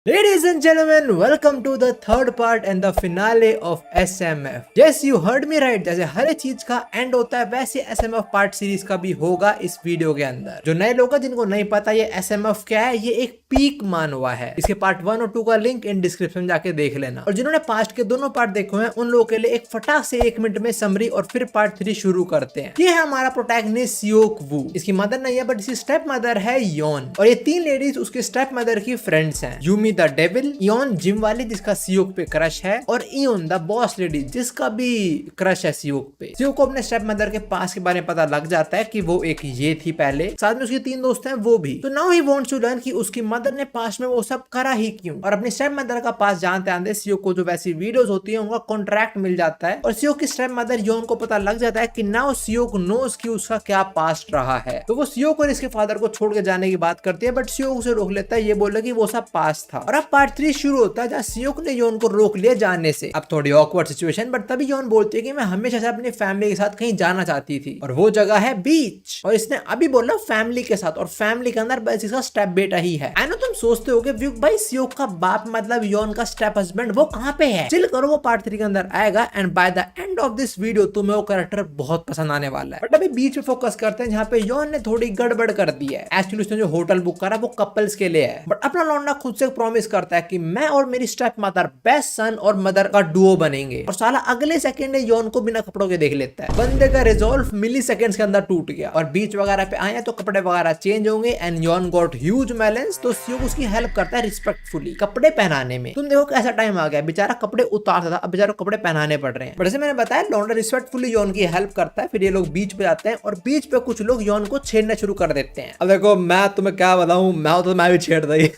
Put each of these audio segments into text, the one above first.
Ladies and gentlemen, welcome to the third part and the finale of SMF. Yes, you heard me right. जैसे हर एक चीज का and होता है वैसे SMF पार्ट सीरीज का भी होगा इस वीडियो के अंदर। जो नए लोग हैं जिनको नहीं पता ये SMF क्या है, ये एक पीक मानवा है। इसके पार्ट 1 और 2 का लिंक इन डिस्क्रिप्शन जाके देख लेना। और जिन्होंने पास्ट के दोनों पार्ट देखे हैं उन लोगों के लिए एक फटाक से 1 मिनट में समरी और फिर पार्ट 3 शुरू करते हैं। ये है हमारा प्रोटैगनिस्ट सियोक वू। इसकी मदर नहीं है बट इसकी स्टेप मदर है योन, और ये 3 लेडीज उसकी स्टेप मदर की फ्रेंड्स हैं। Yumi the devil, Yeon gym वाली जिसका सियोक पे क्रश है, और इयोन द बॉस लेडी जिसका भी क्रश है सियोक पे। सियोक को अपने स्टेप मदर के पास के बारे में पता लग जाता है कि वो एक ये थी पहले, साथ में उसकी 3 दोस्त हैं वो भी। तो now he wants to learn कि उसकी मदर ने पास्ट में वो सब करा ही क्यों। और अपनी स्टेप मदर का पास जानते आते सियोक को जो वैसी वीडियोस होती है उनका कॉन्ट्रैक्ट मिल जाता है, और सियोक की स्टेप मदर योन को पता लग जाता है कि नाउ सियोक नोस कि उसका क्या पास्ट रहा है। तो वो सियोक और इसके फादर को छोड़ के जाने की बात करती है, बट सियोक उसे रोक लेता है, ये बोला कि वो सब पास्ट था। और अब पार्ट 3 शुरू होता है जहाँ सियोक ने योन को रोक लिया जाने से। अब थोड़ी ऑकवर्ड सिचुएशन, बट तभी योन बोलती है कि मैं हमेशा से अपनी फैमिली के साथ कहीं जाना चाहती थी, और वो जगह है बीच। और इसने अभी बोला फैमिली के साथ, और फैमिली के अंदर बस इसका स्टेप बेटा ही है। आई नो तुम सोचते हो कि भाई सियोक का बाप मतलब योन का स्टेप हस्बैंड वो कहाँ पे है। चिल करो, वो पार्ट 3 के अंदर आएगा, and by the end of this video तुम्हें वो कैरेक्टर बहुत पसंद आने वाला है। बट अभी बीच में फोकस करते हैं जहाँ पे योन ने थोड़ी गड़बड़ कर दी है। एक्चुअली उसने जो होटल बुक करा वो कपल्स के लिए है, बट अपना लौंडा खुद से प्रॉमिस करता है कि मैं और मेरी स्टेप मदर बेस्ट सन और मदर का डुओ बनेंगे, और साला अगले सेकंड में योन को बिना कपड़ों के देख लेता है। बंदे का रिजॉल्व मिली सेकंड्स के अंदर टूट गया, और बीच वगैरह पे आए तो कपड़े वगैरह चेंज होंगे, एंड योन गॉट ह्यूज मेलेंस। तो सियोक उसकी हेल्प करता है रिस्पेक्टफुली कपड़े पहनाने में। तुम देखो कैसा टाइम आ गया, बेचारा कपड़े उतारता था, अब बेचारा कपड़े पहनाने पड़ रहे हैं। बट जैसे मैंने बताया लौंडा रिस्पेक्टफुली योन की हेल्प करता है। फिर ये लोग बीच पे जाते हैं, और बीच पे कुछ लोग योन को छेड़ना शुरू कर देते हैं। अब देखो मैं तुम्हें क्या बताऊं, मैं भी छेड़ दी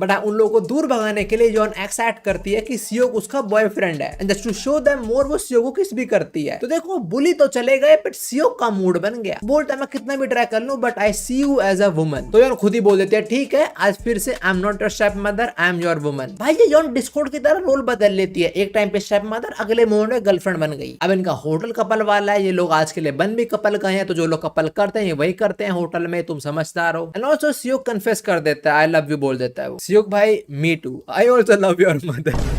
बट उन लोगों को दूर भगाने के लिए योन एक्सेप्ट करती है कि सियोक उसका बॉयफ्रेंड है, and just to show them more वो सियोक को किस भी करती है। तो देखो बुली तो चले गए, बट सियोक का मूड बन गया। बोलता है मैं कितना भी ट्राई कर लूं but I see you as a woman. तो योन खुद ही बोल देते हैं ठीक है आज फिर से I am not your step mother, I am your woman. भाई ये योन डिस्कॉर्ड की तरह रोल बदल लेती है, एक टाइम पे स्टेप मदर, अगले मोमेंट में गर्लफ्रेंड बन गई। अब इनका होटल कपल वाला है, ये लोग आज के लिए बन भी कपल का है, तो जो लोग कपल करते हैं वही करते हैं होटल में, तुम समझदार हो। एंड ऑल्सो सियोक कन्फेस कर देता है, आई लव यू बोल देता है वो। सियोक भाई me too, I also love your mother.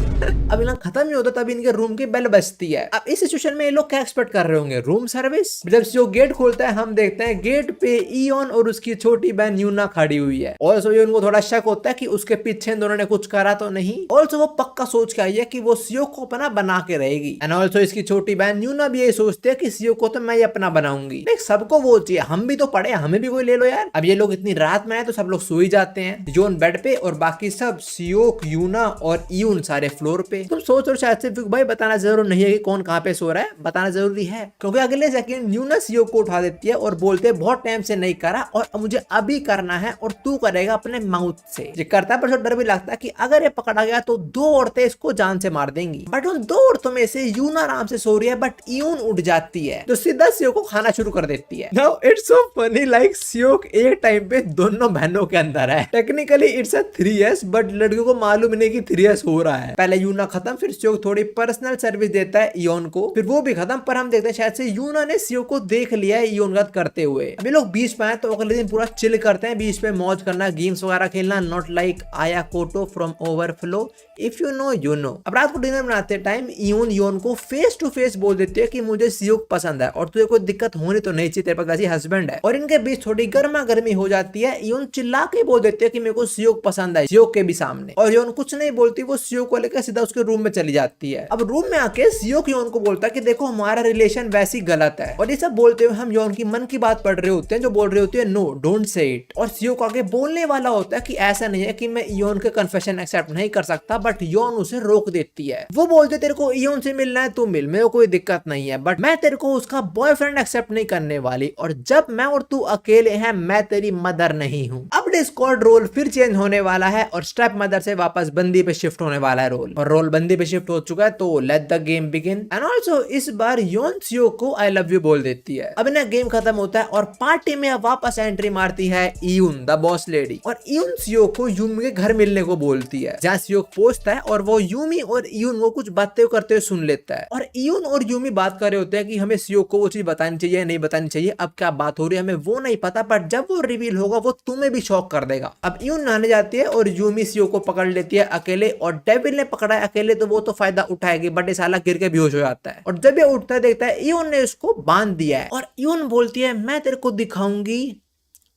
अब इनका खत्म ही होता तभी इनके रूम की बेल बजती है। अब इस सिचुएशन में ये लोग क्या एक्सपेक्ट कर रहे होंगे, रूम सर्विस। जब जो गेट खोलता है हम देखते हैं गेट पे इयोन और उसकी छोटी बहन यूना खड़ी हुई है। ऑल्सो ये उनको थोड़ा शक होता है कि उसके पीछे दोनों ने कुछ करा तो नहीं। ऑल्सो वो पक्का सोच के आई है कि वो सियोक को अपना बना के रहेगी, एंड ऑल्सो इसकी छोटी बहन यूना भी यही सोचती है कि सियोक को तो मैं अपना बनाऊंगी। सबको वो चाहिए, हम भी तो पढ़े, हमें भी कोई ले लो यार। अब ये लोग इतनी रात में आए तो सब लोग सो ही जाते हैं, योन बेड पे और बाकी सब सियोक, यूना और इयून सारे फ्लोर पे। तुम सोच और शायद से भाई बताना जरूरी नहीं है कि कौन कहाँ पे सो रहा है, बताना जरूरी है क्योंकि अगले सेकंड यूना सियोक को उठा देती है और बोलते हैं बहुत टाइम से नहीं करा और मुझे अभी करना है, और तू करेगा अपने माउथ से। ये करता है पर डर भी लगता है कि अगर ये पकड़ा गया तो 2 औरतें इसको जान से मार देंगी। बट उन 2 औरतों में से यूना आराम से सो रही है, बट इयून उठ जाती है तो सीधा सियोक को खाना शुरू कर देती है। Now it's so funny, like Seok एक टाइम पे दोनों बहनों के अंदर है। Technically it's a 3S, but लड़कियों को मालूम नहीं कि 3S हो रहा है। पहले यूना खत्म, फिर सियोक थोड़ी पर्सनल सर्विस देता है इयोन को, फिर वो भी खत्म। पर हम देखते हैं शायद से यूना ने सियोक को देख लिया है इयोन का करते हुए। अभी लोग बीच पे आए तो अगले दिन पूरा चिल करते हैं, बीच पे मौज करना, गेम्स वगैरह खेलना, नॉट लाइक आया कोटो from overflow, if you know you know. अब रात को डिनर बनाते टाइम इयोन को फेस टू फेस बोल देती है कि मुझे सियोक पसंद है और तुझे कोई दिक्कत होनी तो नहीं चाहिए, तेरे पास वैसे हस्बैंड है। और इनके बीच थोड़ी गर्मा गर्मी हो जाती है। इयोन चिल्ला के बोल देती है कि मेरे को सियोक पसंद है, सियोक के भी सामने। और इयोन कुछ नहीं बोलती, वो सियोक को लेकर सीधा उसके रूम में चली जाती है। अब रूम में आके सियोक योन को बोलता है कि देखो हमारा रिलेशन वैसी गलत है, और ये सब बोलते हुए हम योन की मन की बात पढ़ रहे होते हैं जो बोल रही होती है नो डोंट से इट। और सियोक आगे बोलने वाला होता है कि ऐसा नहीं है कि मैं योन के कन्फेशन एक्सेप्ट नहीं कर सकता, बट योन उसे रोक देती है। वो बोलते तेरे को योन से मिलना है तू मिल, मेरे को कोई दिक्कत नहीं है, बट मैं तेरे को उसका बॉयफ्रेंड एक्सेप्ट नहीं करने वाली, और जब मैं और तू अकेले हैं मैं तेरी मदर नहीं हूँ। अब डिस्कॉर्ड रोल फिर चेंज होने वाला है, और स्टेप मदर से वापस बंदी पे शिफ्ट होने वाला है रोल, और रोल बंदी पे शिफ्ट हो चुका है। तो let the game begin. And also इस बार योन सियोक को आई लव यू बोल देती है। अब इन्हें गेम खत्म होता है, और पार्टी में वापस एंट्री मारती है इयून द बॉस लेडी, और इयून सियोक को यूमी के घर मिलने को बोलती है, जहाँ सियोक पहुंचता है और वो यूमी और इयून को कुछ बातें करते हुए सुन लेता है। और इयून और यूमी बात कर रहे होते हैं कि हमें सियोक को वो चीज बतानी चाहिए नहीं बतानी चाहिए, अब क्या बात हो रही है हमें वो नहीं पता, बट जब वो रिवील होगा वो तुम्हें भी शॉक कर देगा। अब इयून नहाने जाती है और यूमी सीओ को पकड़ लेती है अकेले, और डेविल ने पकड़ा है अकेले तो वो तो फायदा उठाएगी, बट ये साला गिर के बेहोश हो जाता है। और जब ये उठता है देखता है इयोन ने उसको बांध दिया है, और इयोन बोलती है मैं तेरे को दिखाऊंगी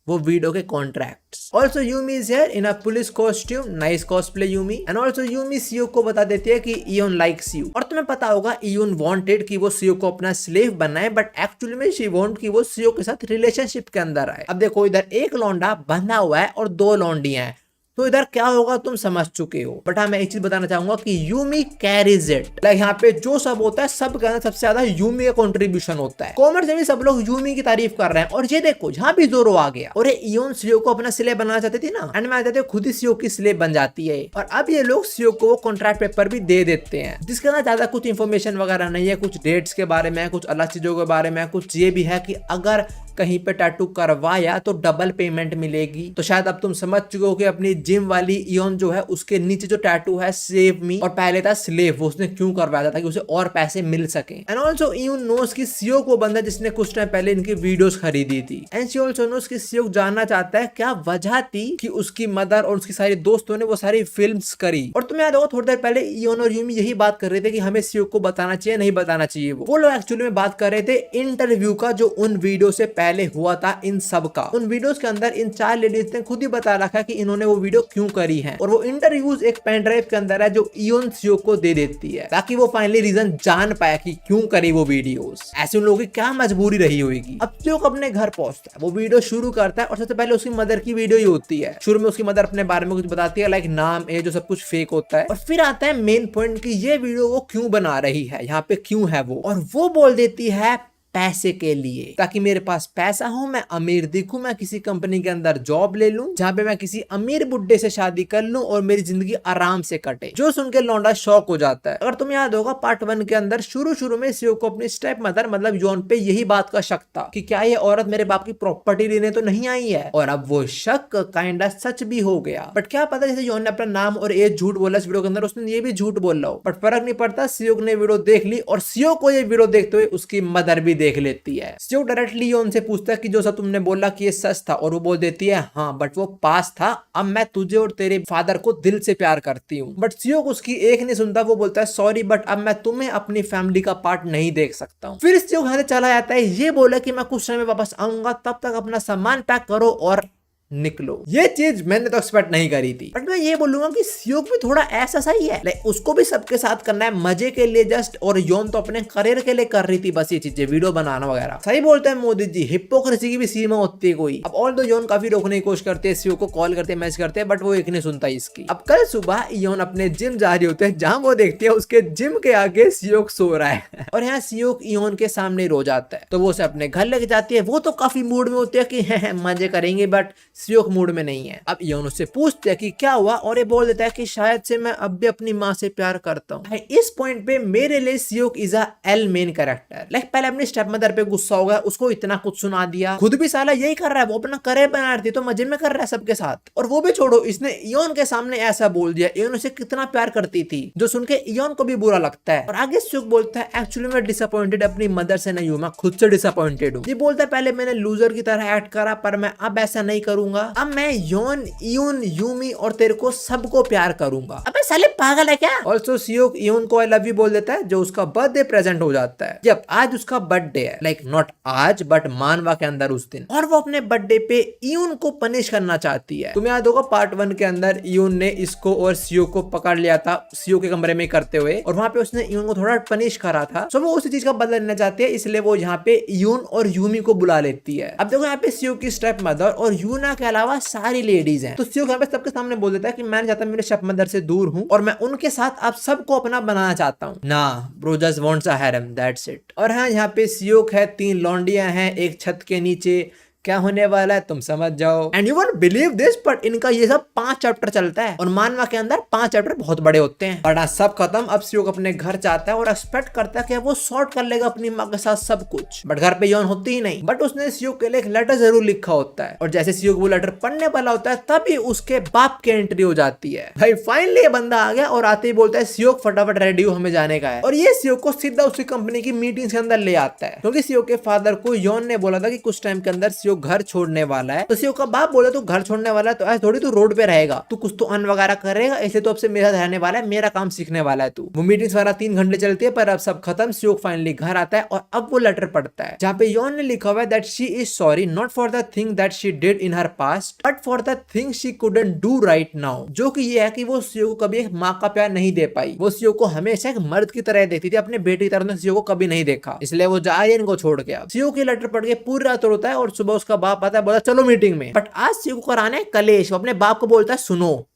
वो वीडियो के contracts. Also Yumi is here in a police costume, nice cosplay Yumi. And also Yumi CO को बता देती है कि इयोन लाइक्स यू, और तुम्हें पता होगा इयोन वांटेड कि वो सीओ को अपना स्लेव बनाए, बट एक्चुअली में शी वांट कि वो सीओ के साथ रिलेशनशिप के अंदर आए। अब देखो इधर एक लौंडा बंधा हुआ है और दो लौंडियां हैं, तो इधर क्या होगा तुम समझ चुके हो। बट हाँ मैं एक चीज बताना चाहूंगा कि यूमी कैरीज इट, लाइक यहाँ पे जो सब होता है सब के अंदर सबसे ज्यादा यूमी का कंट्रीब्यूशन होता है। कॉमेंट्स में भी सब लोग यूमी की तारीफ कर रहे हैं, और ये देखो जहाँ भी जोरो आ गया, और इयोन सीओ को अपना स्लेव बनाना चाहती थी ना, एंड में आ जाते खुद ही सीओ की स्लेव बन जाती है। और अब ये लोग सीओ को कॉन्ट्रैक्ट पेपर भी दे देते हैं, जिसके अंदर ज्यादा कुछ इन्फॉर्मेशन वगैरह नहीं है, कुछ डेट्स के बारे में, कुछ अलग चीजों के बारे में, कुछ ये भी है कि अगर कहीं पे टैटू करवाया तो डबल पेमेंट मिलेगी। तो शायद अब तुम समझ चुके हो कि अपनी जिम वाली इयोन जो है उसके नीचे जो टैटू है सेव मी, और पहले था स्लेव, वो उसने क्यों करवाया था ताकि उसे और पैसे मिल सके। एंड ऑल्सो इयोन नोस की सीओ को बंदा जिसने कुछ टाइम पहले इनकी वीडियोस खरीदी थी, एंड शी ऑल्सो नोस की सीओ जानना चाहता है क्या वजह थी कि उसकी मदर और उसकी सारी दोस्तों ने वो सारी फिल्म्स करी। और तुम्हें याद होगा थोड़ी देर पहले इयोन और यूमी यही बात कर रहे थे कि हमें सीओ को बताना चाहिए नहीं बताना चाहिए। वो लोग एक्चुअली में बात कर रहे थे इंटरव्यू का जो उन वीडियो से पहले हुआ था इन सब का। उन वीडियोस के अंदर इन चार लेडीज ने खुद ही बता रखा है कि इन्होंने वो वीडियो क्यों करी है, और वो इंटरव्यूज एक पेन ड्राइव के अंदर है जो इयोन सीओ को दे देती है, ताकि वो फाइनली रीजन जान पाए कि क्यों करी वो वीडियोस। ऐसे उन लोगों की क्या मजबूरी रही होगी। अब सीओ अपने घर पहुंचता है, वो वीडियो शुरू करता है, और सबसे पहले उसकी मदर की वीडियो ही होती है। शुरू में उसकी मदर अपने बारे में कुछ बताती है, लाइक नाम जो सब कुछ फेक होता है, और फिर आता है मेन पॉइंट कि ये वीडियो वो क्यों बना रही है, यहाँ पे क्यों है वो, और वो बोल देती है पैसे के लिए, ताकि मेरे पास पैसा हो, मैं अमीर दिखूं, मैं किसी कंपनी के अंदर जॉब ले लूं जहां पे मैं किसी अमीर बुड्ढे से शादी कर लूं और मेरी जिंदगी आराम से कटे। जो सुन के लौंडा शॉक हो जाता है। अगर तुम्हें याद होगा पार्ट 1 के अंदर शुरू में सीओ को अपनी स्टेप मदर मतलब योन पे यही बात का शक था कि क्या ये औरत मेरे बाप की प्रॉपर्टी लेने तो नहीं आई है, और अब वो शक काइंडा सच भी हो गया। बट क्या पता जैसे योन ने अपना नाम और एज झूठ बोला इस वीडियो के अंदर, उसने ये भी झूठ बोल रहा हो, बट फर्क नहीं पड़ता। सीओ ने वीडियो देख ली, और सीओ को ये वीडियो देखते हुए उसकी मदर भी देख लेती है। सीओ डायरेक्टली योन से पूछता है कि जो सब तुमने बोला कि ये सच था, और वो बोल देती है हाँ बट वो पास था, अब मैं तुझे और तेरे फादर को दिल से प्यार करती हूँ। बट सीओ उसकी एक नहीं सुनता, वो बोलता है सॉरी बट अब मैं तुम्हें अपनी फैमिली का पार्ट नहीं देख सकता हूँ। फिर सीओ घर से चला जाता है, ये बोला कि मैं कुछ समय में वापस आऊंगा, तब तक अपना सामान पैक करो और निकलो। ये चीज मैंने तो एक्सपेक्ट नहीं करी थी, बट मैं ये बोलूंगा कि सीओ भी थोड़ा ऐसा सही है, लाइक उसको भी सबके साथ करना है मजे के लिए जस्ट, और योन तो अपने करियर के लिए कर रही थी बस ये चीजें वीडियो बनाना वगैरह। सही बोलते हैं मोदी जी, हिपोक्रेसी की भी सीमा होती है कोई। अब ऑल दो योन काफी रोकने की कोशिश करते हैं, सीओ को कॉल करते हैं, मैसेज करते हैं, बट वो एक नहीं सुनता इसकी। अब कल सुबह योन अपने जिम जा रही होते हैं, जहां वो देखती है उसके जिम के आगे सीओ सो रहा है, और यहाँ सीओ योन के सामने रो जाता है, तो वो उसे अपने घर लेके जाती है। वो तो काफी मूड में होती है कि मजे करेंगे, बट सीओ मूड में नहीं है। अब योन उससे पूछते हैं कि क्या हुआ, और ये बोल देता है कि शायद से मैं अब भी अपनी माँ से प्यार करता हूँ। इस पॉइंट पे मेरे लिए CO is a L main character. Like पहले अपनी स्टेप मदर पे गुस्सा हो गया, उसको इतना कुछ सुना दिया, खुद भी साला यही कर रहा है, वो अपना करियर बना रही थी तो मजे में कर रहा है सबके साथ। और वो भी छोड़ो, इसने योन के सामने ऐसा बोल दिया, योन उसे कितना प्यार करती थी, जो सुन के योन को भी बुरा लगता है। और आगे सीओ बोलता है एक्चुअली मैं डिसअपॉइंटेड अपनी मदर से नहीं हूँ, मैं खुद से डिसअपॉइंटेड हूँ। ये बोलता है पहले मैंने लूजर की तरह एक्ट करा, पर मैं अब ऐसा नहीं करूंगा, अब मैं योन, इयोन, यूमी और तेरे को सबको प्यार करूंगा। अबे साले पागल है क्या। ऑल्सो सीओ इयोन को आई लव यू बोल देता है, जो उसका बर्थडे प्रेजेंट हो जाता है। जब आज उसका बर्थडे है, लाइक नॉट आज बट मानवा के अंदर उस दिन, और वो अपने बर्थडे पे इयोन को पनिश करना चाहती है। तुम्हें याद होगा पार्ट 1 के अंदर इयोन ने इसको और सीओ को पकड़ लिया था सीओ के कमरे में करते हुए, और वहां पे उसने इयोन को थोड़ा पनिश करा था। सो वो उसी चीज का बदला लेना चाहती है, इसलिए वो यहाँ पे इयोन और यूमी को बुला लेती है। अब देखो यहाँ पे सीओ की स्टेप मदर और यूना के अलावा सारी लेडीज हैं, तो सीओ यहाँ पे सबके सामने बोल देता है कि मैं चाहता मेरे स्टेप मदर से दूर हूँ, और मैं उनके साथ आप सबको अपना बनाना चाहता हूँ ना, bro just wants a harem, that's it. और हाँ यहाँ पे सीओ है, 3 लौंडियां हैं एक छत के नीचे, क्या होने वाला है तुम समझ जाओ। And you won't believe this, but इनका ये सब 5 चैप्टर चलता है, और मानवा के अंदर 5 चैप्टर बहुत बड़े होते हैं। बट सब खत्म, अब सीओ अपने घर चाहता है और एक्सपेक्ट करता है कि वो सॉर्ट कर लेगा अपनी माँ के साथ सब कुछ, बट घर पे यौन होती ही नहीं। बट उसने सीओ के लिए एक लेटर जरूर लिखा होता है, और जैसे सीओ वो लेटर पढ़ने वाला होता है तभी उसके बाप की एंट्री हो जाती है। भाई फाइनली ये बंदा आ गया, और आते ही बोलता है सीओ फटाफट रेडी हो, हमें जाने का है। और ये सीओ को सीधा उसकी कंपनी की मीटिंग के अंदर ले आता है, क्योंकि सीओ के फादर को यौन ने बोला था कि कुछ टाइम के अंदर सीओ सियोक घर छोड़ने वाला है तो सियोक का बाप बोला तू घर छोड़ने वाला है तो ऐसे थोड़ी तू रोड पे रहेगा, तू कुछ तो अन वगैरह करेगा, इसलिए तो अब से मेरे साथ रहने वाला है, मेरा काम सीखने वाला है तू। वो मीटिंग्स वगैरह 3 घंटे चलती है पर अब सब खत्म। सियोक फाइनली घर आता है और अब वो लेटर पढ़ता है जहाँ पे यॉन ने लिखा हुआ है that she is sorry not for the thing that she did in her past but for the thing she couldn't do right now. जो कि ये है कि वो सियोक को कभी एक माँ का प्यार नहीं दे पाई, वो सियोक को हमेशा एक मर्द की तरह देखती थी, अपने बेटे की तरह सियोक को कभी नहीं देखा, इसलिए वो आर्यन को छोड़ के। अब सियोक ये लेटर पढ़ के पूरी रात रोता है और सुबह उसका बाप आता है, बोला चलो मीटिंग में। बट आज सियोक को कराना है कलेश। वो अपने बाप को बोलता है सुनो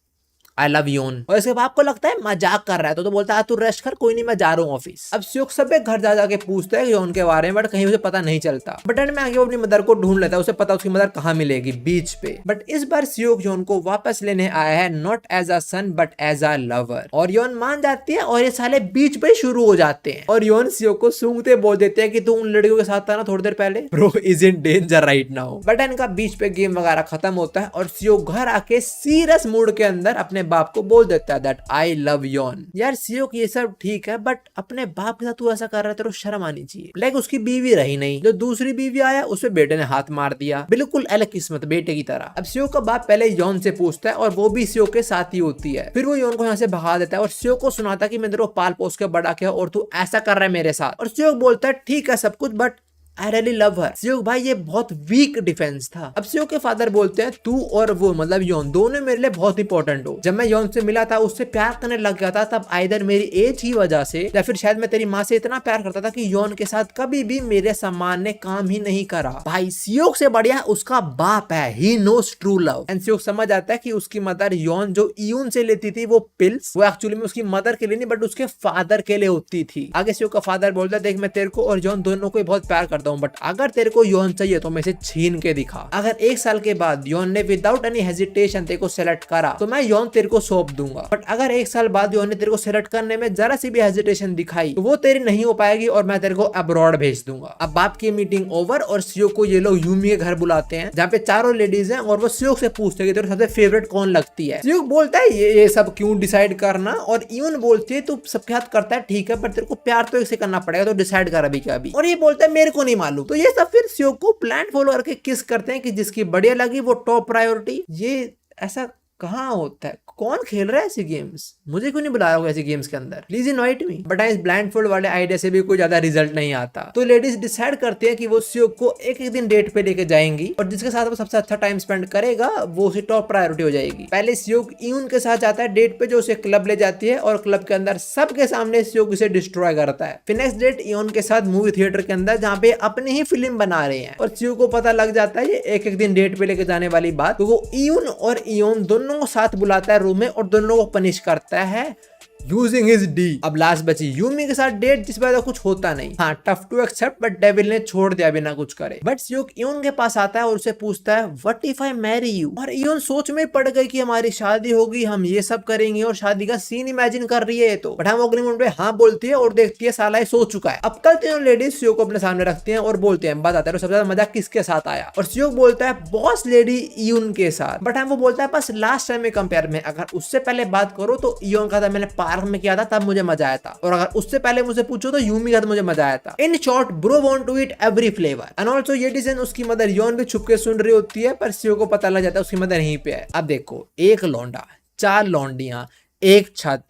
आई लव योन, और इसके बाप को लगता है मजाक कर रहा है तो बोलता है तू रेस्ट कर, कोई नहीं मैं जा रहा हूँ ऑफिस। अब सियोक सब घर जा जाके पूछता है योन के बारे में बट कहीं उसे पता नहीं चलता। बट एंड में आगे वो अपनी मदर को ढूंढ लेता है, उसे पता उसकी मदर कहाँ मिलेगी, बीच पे। बट इस बार सियोक योन को वापस लेने आया है not as a son but as a lover, और योन मान जाती है और ये साले बीच पे शुरू हो जाते हैं। और योन सियोक को सूंघते बोल देते हैं कि तू उन लड़कियों के साथ था ना थोड़ी देर पहले, bro is in danger right now. But इनका बीच पे गेम वगैरह खत्म होता है और सियोक घर आके सीरियस मूड के अंदर अपने बाप को बोल देता है दैट आई लव योन। यार सियोक ये सब ठीक है बट अपने बाप के साथ तू ऐसा कर रहा है, तेरे को शर्म आनी चाहिए। लाइक उसकी बीवी रही नहीं, जो दूसरी बीवी आया उसपे बेटे ने हाथ मार दिया, बिल्कुल अलग किस्मत बेटे की तरह। अब सियोक का बाप पहले योन से पूछता है और वो भी सियोक के साथ ही होती है। फिर वो योन को यहाँ से भगा देता है और सियोक को सुनाता कि मैं तेरे को पाल पोस के बड़ा किया और तू ऐसा कर रहा है मेरे साथ। और सियोक बोलता है ठीक है सब कुछ but I really love her। Seok भाई ये बहुत वीक डिफेंस था। अब सियोक के फादर बोलते हैं तू और वो मतलब योन दोनों मेरे लिए बहुत इंपॉर्टेंट हो। जब मैं योन से मिला था उससे प्यार करने लग गया था तब आइदर मेरी एज की वजह से या फिर शायद मैं तेरी माँ से इतना प्यार करता था कि योन के साथ कभी भी मेरे सम्मान ने काम ही नहीं करा। भाई सियोक से बढ़िया उसका बाप है, he knows true love. And Seok समझ आता है कि उसकी मदर योन जो यून से लेती थी वो पिल्स, वो एक्चुअली में उसकी मदर के लिए नहीं बट उसके फादर के लिए होती थी। आगे सियोक का फादर बोलता है देख मैं तेरे को और योन दोनों को बहुत प्यार करता हूँ बट अगर तेरे को योन चाहिए तो मैं इसे छीन के दिखा। अगर 1 साल के बाद योन ने विदाउट एनी हेजिटेशन तेरे को सेलेक्ट करा तो मैं योन तेरे को सौंप दूंगा, बट अगर 1 साल बाद योन ने तेरे को सेलेक्ट करने में जरा सी भी हेजिटेशन दिखाई तो वो तेरी नहीं हो पाएगी और मैं तेरे को अब्रॉड भेज दूंगा। अब बाप की मीटिंग ओवर और सियोक को ये लोग यूमी के घर बुलाते हैं जहाँ पे चारों लेडीज हैं और वो सियोक से पूछते हैं कि तेरे सबसे फेवरेट कौन लगती है। सियोक बोलता है ये सब क्यों डिसाइड करना, और यून बोलती है तू सबके हाथ करता है ठीक है पर तेरे को प्यार तो एक से करना पड़ेगा तो डिसाइड कर अभी क्या अभी, और ये बोलता है मेरे को नहीं मालूम। तो ये सब फिर सियोक को प्लान फॉलो करके किस करते हैं कि जिसकी बढ़िया लगी वो टॉप प्रायोरिटी। ये ऐसा कहाँ होता है, कौन खेल रहा है ऐसे गेम्स, मुझे क्यों नहीं बुलाया होगा ऐसे गेम्स के अंदर, प्लीज इनवाइट मी। बट इस ब्लाइंड फोल्ड वाले आइडिया से भी कोई ज्यादा रिजल्ट नहीं आता। तो लेडीज डिसाइड करती है कि वो सियोक को एक एक दिन डेट पे लेके जाएंगी और जिसके साथ वो सबसे अच्छा टाइम स्पेंड करेगा वो उसे टॉप प्रायोरिटी हो जाएगी। पहले सियोक यून के साथ जाता है डेट पे जो उसे क्लब ले जाती है और क्लब के अंदर सबके सामने सियोक उसे डिस्ट्रॉय करता है। फिर नेक्स्ट डेट यून के साथ मूवी थिएटर के अंदर जहाँ पे अपनी ही फिल्म बना रहे हैं और सियोक को पता लग जाता है ये एक एक दिन डेट पे लेके जाने वाली बात, तो वो यून और यून दोनों को साथ बुलाता है रूम में और दोनों को पनिश करता है यूजिंग हिज डी। अब लास्ट बची यूमी के साथ डेट जिस पर कुछ होता नहीं। हाँ tough to accept but devil ने छोड़ दिया बिना कुछ करे। बट सियोक यून के पास आता है और उसे पूछता है what if I marry you, और यून सोच में पड़ गई कि हमारी शादी होगी हम ये सब करेंगे और शादी का सीन इमेजिन कर रही है तो। बट हम अगले मोमेंट पे हाँ बोलती है और देखती है साला सो चुका है। अब कल तीनों लेडीज सियोक को अपने सामने रखती हैं और बोलते हैं बताते हैं सबसे ज्यादा मजा किसके साथ आया, और सियोक बोलता है बॉस लेडी यून के साथ। बट हम वो बोलता है बस लास्ट टाइम में कंपेयर में, अगर उससे पहले बात करो तो यून का था मैंने पार्क में किया था तब मुझे मजा आया था, और अगर उससे पहले मुझे पूछो तो यूमी का मुझे मजा आया था। In short bro want to eat every flavour. And also ये डिसीजन उसकी मदर योन भी छुप के सुन रही होती है पर सियोक को पता लग जाता है उसकी मदर यहीं पे है। अब देखो एक लौंडा 4 लौंडियां एक छत,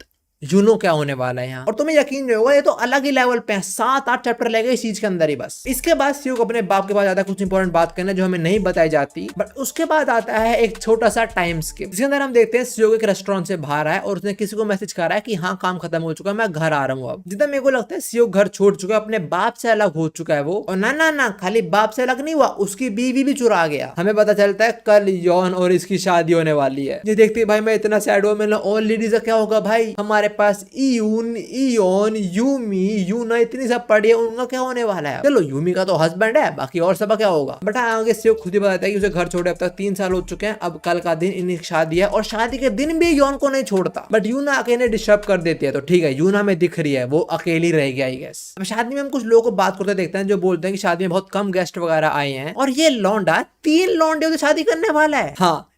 यूनो क्या होने वाला है यहाँ, और तुम्हें यकीन नहीं होगा ये तो अलग ही लेवल पे है। 7-8 चैप्टर लगे इस चीज के अंदर ही बस। इसके बाद सियोक अपने बाप के पास आता है कुछ इंपॉर्टेंट बात करने जो हमें नहीं बताई जाती। बट उसके बाद आता है एक छोटा सा टाइम स्किप जिसके अंदर हम देखते हैं सियोक एक रेस्टोरेंट से बाहर आया और उसने किसी को मैसेज करा है कि हाँ काम खत्म हो चुका है मैं घर आ रहा हूँ। अब जितना मेरे को लगता है सियोक घर छोड़ चुका है, अपने बाप से अलग हो चुका है वो। और ना खाली बाप से अलग नहीं हुआ, उसकी बीवी भी चुरा गया। हमें पता चलता है कल योन और इसकी शादी होने वाली है। ये देखते भाई मैं इतना सैड हुआ, मैंने और लेडीज का क्या होगा भाई, हमारे पास इयोन यूमी यूना इतनी सब पड़ी है, उनका क्या होने वाला है। चलो यूमी का तो हस्बैंड है बाकी और सब क्या होगा। बट आगे सियोक खुद ही बताता है कि उसे घर छोड़े अब तक 3 साल हो चुके हैं। अब कल का दिन इनकी शादी है और शादी के दिन भी योन को नहीं छोड़ता। बट यूना अकेले डिस्टर्ब कर देती है तो ठीक है यूना में दिख रही है वो अकेली रह गया आई गेस। अब शादी में हम कुछ लोगों को बात करते देखते हैं जो बोलते हैं कि शादी में बहुत कम गेस्ट वगैरह आए हैं और ये लौंडा 3 लौंडे से शादी करने वाला है। हाँ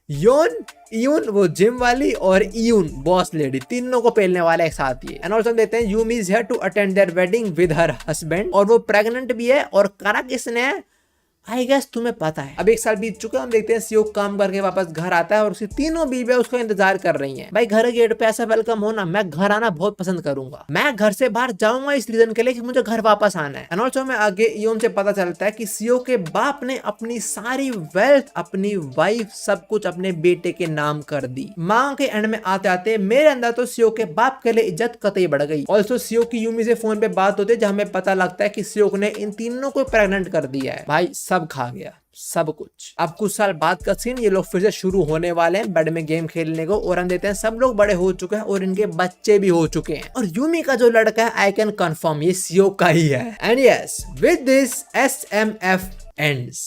यून वो जिम वाली और यून बॉस लेडी तीनों को पेलने वाला एक साथ ही। एंड ऑल्सो देखते हैं Yumi is here to attend their wedding with her husband और वो प्रेग्नेंट भी है और करा किसने है, आई गेस तुम्हें पता है। अब 1 साल बीत चुका है, हम देखते हैं सियोक काम करके वापस घर आता है और उसकी तीनों बीवियां उसका इंतजार कर रही हैं। भाई घर गेट पे ऐसा वेलकम होना, मैं घर आना बहुत पसंद करूंगा। मैं घर से बाहर जाऊंगा इस रीजन के लिए कि मुझे घर वापस आना है। एंड ऑल्सो में आगे इयोन से पता चलता है कि सियोक के बाप ने अपनी सारी वेल्थ, अपनी वाइफ, सब कुछ अपने बेटे के नाम कर दी। माँ के एंड में आते आते मेरे अंदर तो सियोक के बाप के लिए इज्जत कतई बढ़ गई। ऑल्सो सियोक की यूमी से फोन पे बात होती है जहां हमें पता लगता है कि सियोक ने इन तीनों को प्रेग्नेंट कर दिया है। भाई सब खा गया, सब कुछ। अब कुछ साल बाद का सीन, ये लोग फिर से शुरू होने वाले हैं बेड में गेम खेलने को और हम देखते हैं सब लोग बड़े हो चुके हैं और इनके बच्चे भी हो चुके हैं। और यूमी का जो लड़का है आई कैन कंफर्म ये सियोक का ही है। And yes, with this SMF ends.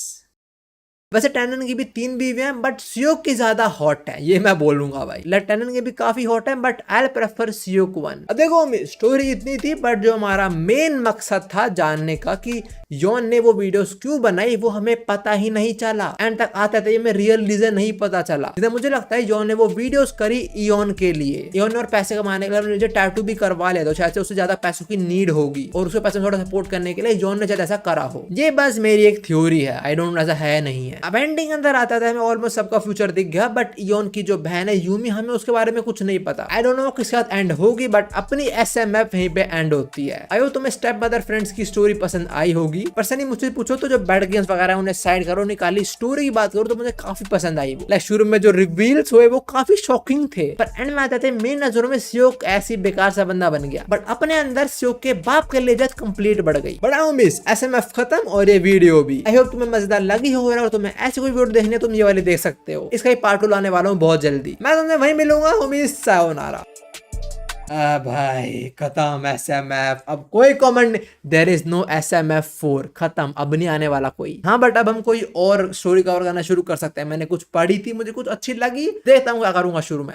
वैसे टैनन की भी 3 बीवियां हैं बट सियोक की ज्यादा हॉट है, ये मैं बोलूंगा भाई। टैनन के भी काफी हॉट है बट आई प्रेफर सियोक 1। अब देखो स्टोरी इतनी थी बट जो हमारा मेन मकसद था जानने का कि योन ने वो वीडियोस क्यों बनाई वो हमें पता ही नहीं चला। एंड तक आते थे में रियल रीजन नहीं पता चला। जितना मुझे लगता है योन ने वो वीडियोस करी इयोन के लिए। इयोन ने और पैसे कमाने के लिए मुझे टैटू भी करवा लिया, तो शायद से उससे ज्यादा पैसों की नीड होगी और उसके पैसे थोड़ा सपोर्ट करने के लिए योन ने शायद ऐसा करा हो। ये बस मेरी एक थ्योरी है, आई डोंट नो ऐसा है नहीं है। अब एंडिंग अंदर आता था हमें ऑलमोस्ट सबका फ्यूचर दिख गया बट इयोन की जो बहन है यूमी, हमें उसके बारे में कुछ नहीं पता। आई डोंट नो किसके साथ एंड होगी बट अपनी SMF यहीं पे एंड होती है। आई होप तुम्हें स्टेप मदर फ्रेंड्स की स्टोरी पसंद आई होगी। पर्सनली मुझसे पूछो तो जो बैड गेम्स वगैरह उन्हें साइड करो, निकाली स्टोरी की बात करो तो मुझे काफी पसंद आई। लाइक शुरू में जो रिवील्स हुए वो काफी शॉकिंग थे पर एंड में आते थे मेरी नजरों में सियोक ऐसी बेकार सा बंदा बन गया बट अपने अंदर सियोक के बाप के लिए इज्जत कंप्लीट बढ़ गई। बट आई मिस SMF खत्म और ये वीडियो भी। आई होप तुम्हें मजेदार लगी हो और तुम्हें ऐसी कोई वीडियो देखनी है तुम ये वाली देख सकते हो। इसका ही पार्ट 2 लाने वाला हूँ बहुत जल्दी। मैं तुम्हें वहीं मिलूंगा। उम्मीद सायोनारा। भाई खत्म SMF। अब कोई comment, there is no SMF4, खत्म, अब नहीं आने वाला कोई। हाँ बट अब हम कोई और स्टोरी कवर करना शुरू कर सकते हैं। मैंने कुछ पढ़ी थी, मुझे कुछ अच्छी लगी, देखता हूँ क्या करूंगा शुरू में।